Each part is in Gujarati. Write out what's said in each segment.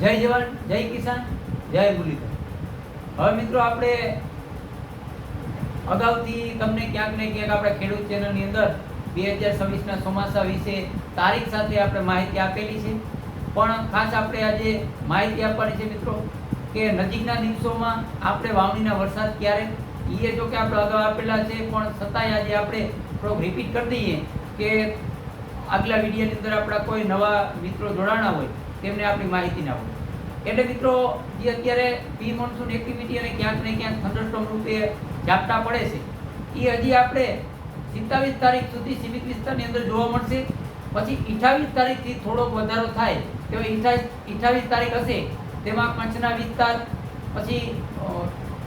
જય જવાન, જય કિસાન, જય મુરલીધર। હવે મિત્રો આપણે અગાઉથી તમને ક્યાંક ને ક્યાંક આપણે ખેડૂત ચેનલની અંદર 2026ના ચોમાસા વિશે તારીખ સાથે આપણે માહિતી આપેલી છે, પણ ખાસ આપણે આજે માહિતી આપવાની છે મિત્રો કે નજીકના દિવસોમાં આપણે વાવણીના વરસાદ ક્યારે એ જો કે આપણે અગાઉ આપેલા છે, પણ છતાંય આજે આપણે થોડોક રિપીટ કરી દઈએ કે આગલા વિડીયોની અંદર આપણા કોઈ નવા મિત્રો જોડાણા હોય તેમને આપણી માહિતી ના હોય। એટલે મિત્રો જે અત્યારે પ્રી મોન્સૂન એક્ટિવિટી અને ક્યાંક ને ક્યાંક થંડરસ્ટોર્મ રૂપે ઝાપટા પડે છે એ હજી આપણે 27 તારીખ સુધી સીમિત વિસ્તારની અંદર જોવા મળશે। પછી 28 તારીખથી થોડોક વધારો થાય તો 28 તારીખ હશે તેમાં કચ્છના વિસ્તાર, પછી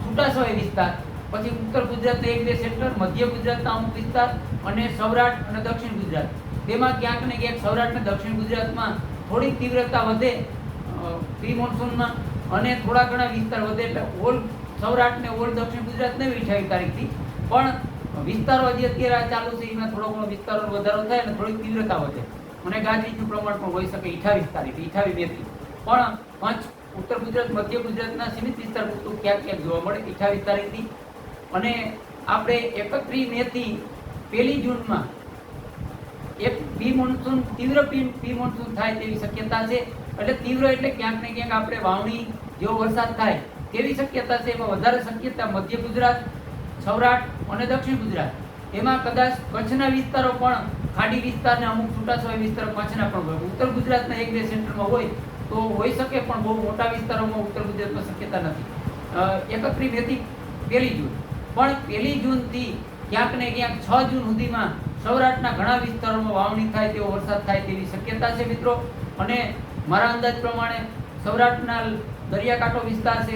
છૂટાછવાયા વિસ્તાર, પછી ઉત્તર ગુજરાતના એક બે સેક્ટર, મધ્ય ગુજરાતના અમુક વિસ્તાર અને સૌરાષ્ટ્ર અને દક્ષિણ ગુજરાત, તેમાં ક્યાંક ને ક્યાંક સૌરાષ્ટ્ર અને દક્ષિણ ગુજરાતમાં થોડીક તીવ્રતા વધે પ્રી મોન્સૂનમાં અને થોડા ઘણા વિસ્તાર વધે, એટલે ઓલ સૌરાષ્ટ્ર ને ઓલ દક્ષિણ ગુજરાત ને 28 તારીખથી પણ વિસ્તારો હજી અત્યારે ચાલુ છે એમાં થોડો ઘણો વિસ્તારોનો વધારો થાય અને થોડીક તીવ્રતા વધે અને ગાજવીજનું પ્રમાણ પણ હોઈ શકે 28 તારીખ 28 મેથી, પણ કચ્છ, ઉત્તર ગુજરાત, મધ્ય ગુજરાતના સીમિત વિસ્તાર પૂરતું ક્યાંક ક્યાંક જોવા મળે 28 તારીખથી। અને આપણે 31 મેથી 1 જૂનમાં એક પ્રી મોન્સૂન તીવ્ર પ્રી મોન્સૂન થાય તેવી શક્યતા છે। એટલે તીવ્ર એટલે ક્યાંક ને ક્યાંક આપણે વાવણી જેવો વરસાદ થાય તેવી શક્યતા છે। એમાં વધારે શક્યતા મધ્ય ગુજરાત, સૌરાષ્ટ્ર અને દક્ષિણ ગુજરાત, એમાં કદાચ કચ્છના વિસ્તારો પણ, ખાડી વિસ્તાર ને અમુક છૂટાછવાયા વિસ્તારો કચ્છના પણ હોય, ઉત્તર ગુજરાતના એક બે સેન્ટરમાં હોય તો હોઈ શકે, પણ બહુ મોટા વિસ્તારોમાં ઉત્તર ગુજરાતમાં શક્યતા નથી। 31 મેથી 1 જૂન, પણ 1 જૂનથી ક્યાંક ને ક્યાંક 6 જૂન સુધીમાં સૌરાષ્ટ્રના ઘણા વિસ્તારોમાં વાવણી થાય તેવો વરસાદ થાય તેવી શક્યતા છે મિત્રો। અને મારા અંદાજ પ્રમાણે સૌરાષ્ટ્રના દરિયાકાંઠો વિસ્તાર છે,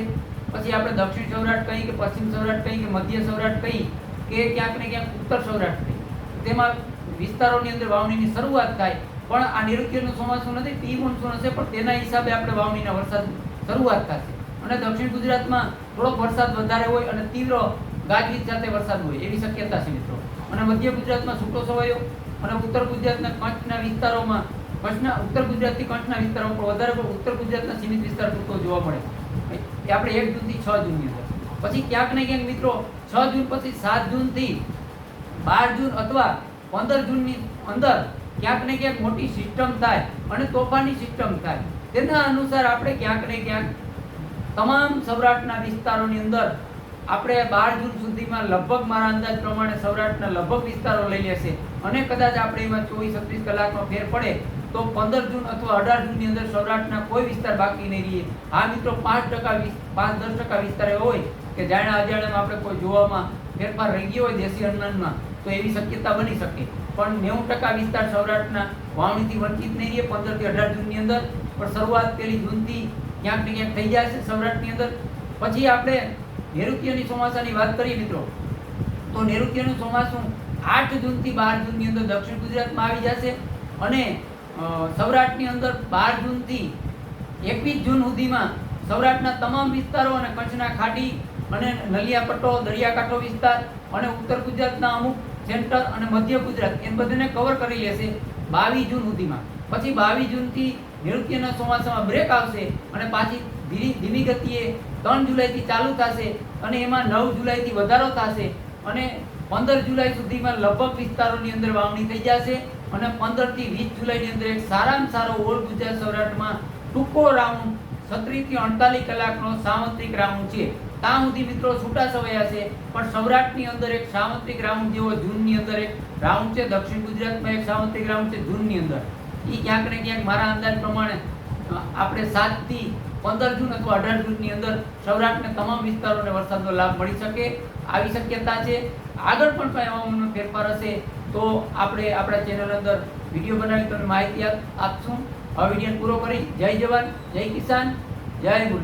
પછી આપણે દક્ષિણ સૌરાષ્ટ્ર કહી કે પશ્ચિમ સૌરાષ્ટ્ર કહી કે મધ્ય સૌરાષ્ટ્ર કહી કે ક્યાંક ને ક્યાંક ઉત્તર સૌરાષ્ટ્ર કહી, તેમાં વિસ્તારોની અંદર વાવણીની શરૂઆત થાય। પણ આ નૈઋત્યનું ચોમાસું નથી, પ્રી મોન્સૂન હશે, પણ તેના હિસાબે આપણે વાવણીના વરસાદ શરૂઆત થશે અને દક્ષિણ ગુજરાતમાં થોડોક વરસાદ વધારે હોય અને તીવ્ર ગાજવીજ સાથે વરસાદ હોય એવી શક્યતા છે મિત્રો। અને મધ્ય ગુજરાતમાં છૂટો છવાયો અને ઉત્તર ગુજરાતના કચ્છના વિસ્તારોમાં, ઉત્તર ગુજરાતથી કચ્છના વિસ્તારોમાં પણ વધારે, પણ ઉત્તર ગુજરાતના સીમિત વિસ્તાર પૂરતો જોવા મળે એ આપણે 1 જૂનથી 6 જૂનની અંદર। પછી ક્યાંક ને ક્યાંક મિત્રો 6 જૂન પછી 7 જૂનથી 12 જૂન અથવા 15 જૂનની અંદર ક્યાંક ને ક્યાંક મોટી સિસ્ટમ થાય અને તોફાની સિસ્ટમ થાય, તેના અનુસાર આપણે ક્યાંક ને ક્યાંક તમામ સૌરાષ્ટ્રના વિસ્તારોની અંદર આપણે 12 જૂન સુધીમાં લગભગ મારા અંદાજ પ્રમાણે સૌરાષ્ટ્રના લગભગ વિસ્તારો લઈ લેશે અને કદાચ આપણે એમાં 24-36 કલાકમાં ફેર પડે તો 15 જૂન અથવા 18 જૂનની અંદર સૌરાષ્ટ્રના કોઈ વિસ્તાર બાકી નહીં રહે। આ મિત્રો 5-10% વિસ્તાર એવો હોય કે જાણ્યા અજાણ્યામાં આપણે કોઈ જોવામાં ફેરફાર રહી ગયો હોય દેશી અનુમાનમાં તો એવી શક્યતા બની શકે, પણ 90% વિસ્તાર સૌરાષ્ટ્રના વાવણીથી વંચિત નહીં રહે 15 થી 18 જૂનની અંદર, પણ શરૂઆત 1 જૂનથી ક્યાંક ને ક્યાંક થઈ જાય છે સૌરાષ્ટ્રની અંદર। પછી આપણે નૈઋત્યની ચોમાસાની વાત કરીએ મિત્રો તો નૈઋત્યનું ચોમાસું 8 જૂનથી 12 જૂનની અંદર દક્ષિણ ગુજરાતમાં આવી જશે અને સૌરાષ્ટ્રની અંદર 12 જૂનથી 21 જૂન સુધીમાં સૌરાષ્ટ્રના તમામ વિસ્તારો અને કચ્છના ખાડી અને નલિયા પટ્ટો, દરિયાકાંઠો વિસ્તાર અને ઉત્તર ગુજરાતના અમુક સેન્ટર અને મધ્ય ગુજરાત એ બધાને કવર કરી લેશે 22 જૂન સુધીમાં। પછી 22 જૂનથી નૈઋત્યના ચોમાસામાં બ્રેક આવશે અને પાછી ધીમી ગતિએ 3 જુલાઈથી ચાલુ થશે અને એમાં 9 જુલાઈથી વધારો થશે અને 15 જુલાઈ સુધીમાં લગભગ વિસ્તારોની અંદર વાવણી થઈ જશે અને 15 થી 20 જુલાઈની અંદર એક સારામાં સારો ઓલ ગુજરાત સૌરાષ્ટ્રમાં ટૂંકો રાઉન્ડ 36 થી 48 કલાકનો સાર્વત્રિક રાઉન્ડ છે। ત્યાં સુધી મિત્રો છૂટા છવાયા છે, પણ સૌરાષ્ટ્રની અંદર એક સાર્વત્રિક રાઉન્ડ જેવો જૂનની અંદર એક રાઉન્ડ છે, દક્ષિણ ગુજરાતમાં એક સાર્વત્રિક રાઉન્ડ છે જૂનની અંદર। એ ક્યાંક ને ક્યાંક મારા અંદાજ પ્રમાણે આપણે 7 થી 15 જૂન અથવા 18 જૂનની અંદર સૌરાષ્ટ્રના તમામ વિસ્તારોને વરસાદનો લાભ મળી શકે આવી શક્યતા છે। આગળ પણ કંઈ હવામાનમાં ફેરફાર હશે તો આપણે આપણા ચેનલ અંદર વિડીયો બનાવી તમને માહિતી આપશું। આ વિડીયો પૂરો કરી જય જવાન, જય કિસાન, જય મુરલીધર।